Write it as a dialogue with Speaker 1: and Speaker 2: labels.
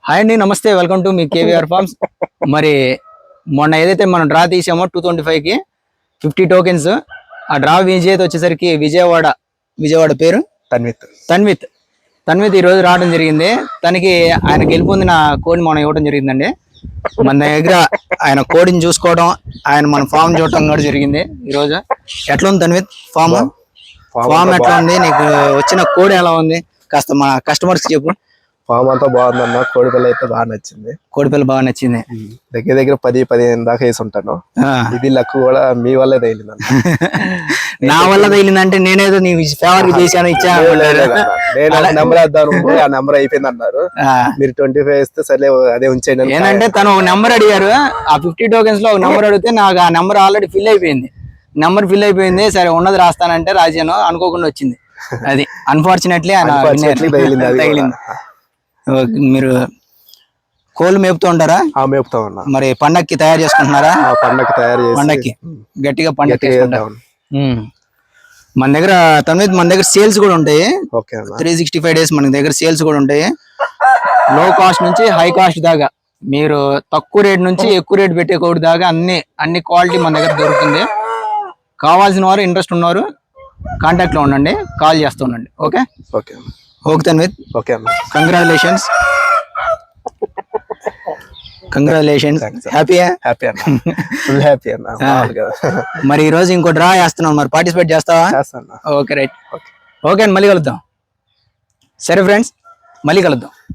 Speaker 1: Hi అండి, నమస్తే, welcome to మీ కేవీఆర్ ఫార్మ్స్. మరి మొన్న ఏదైతే మనం డ్రా తీసామో 225కి 50 టోకెన్స్, ఆ డ్రా విజేత వచ్చేసరికి విజయవాడ పేరు తన్విత్ ఈ రోజు రావడం జరిగింది. తనకి ఆయన గెలుపొందిన కోడిని మనం ఇవ్వడం జరిగిందండి. మన దగ్గర ఆయన కోడిని చూసుకోవడం, ఆయన మన ఫామ్ చూడటం కూడా జరిగింది. ఈ రోజు ఎట్లా ఉంది తన్విత్ ఫామ్ ఎట్లా ఉంది? నీకు వచ్చిన కోడి ఎలా ఉంది? కాస్త మా కస్టమర్స్ చెప్పు.
Speaker 2: ఫామ్ అంతా బాగుందన్న. కోడిపిల్ల అయితే బాగా నచ్చింది. దగ్గర 10-15 దాకా వేసి ఉంటాను. ఇది లక్ కూడా మీ వల్లే తగిలిందన్న.
Speaker 1: నా వల్ల తగిలిందంటే నేనేదో నీ ఫేవర్ చేశాను, ఇచ్చాను.
Speaker 2: నేను నెంబర్ వేద్దాం, ఆ నెంబర్ అయిపోయింది అన్నారు. మీరు 25 ఇస్తే సరే అదే ఉంచేయండి.
Speaker 1: ఏంటంటే తను ఒక నెంబర్ అడిగారు, ఆ 50 టోకెన్స్ లో ఒక నెంబర్ అడిగితే నాకు ఆ నెంబర్ ఆల్రెడీ ఫిల్ అయిపోయింది. సరే ఉన్నది రాస్తానంటే రాశాను, అనుకోకుండా వచ్చింది. అది అన్ఫార్చునేట్లీ తగిలింది. మీరు కోళ్ళు మేపుతూ ఉంటారా?
Speaker 2: మేపుతా ఉన్నా.
Speaker 1: మరి పండక్కి తయారు చేసుకుంటున్నారా?
Speaker 2: పండక్కి
Speaker 1: గట్టిగా పండగ మన దగ్గర సేల్స్ కూడా ఉంటాయి. 365 days మన దగ్గర సేల్స్ కూడా ఉంటాయి. లో కాస్ట్ నుంచి హై కాస్ట్ దాకా, మీరు తక్కువ రేట్ నుంచి ఎక్కువ రేట్ పెట్టే కోడి దాకా అన్ని క్వాలిటీ మన దగ్గర దొరుకుతుంది. కావాల్సిన వారు, ఇంట్రెస్ట్ ఉన్నవారు కాంటాక్ట్ లో ఉండండి, కాల్ చేస్తూ ఉండండి. Okay Tanvith, congratulations. హ్యాపీ మరి ఈ రోజు ఇంకో డ్రా చేస్తున్నాం, మరి పార్టిసిపేట్ చేస్తావా? Okay right. ఓకే అండి, మళ్ళీ కలుద్దాం. సరే ఫ్రెండ్స్, మళ్ళీ కలుద్దాం.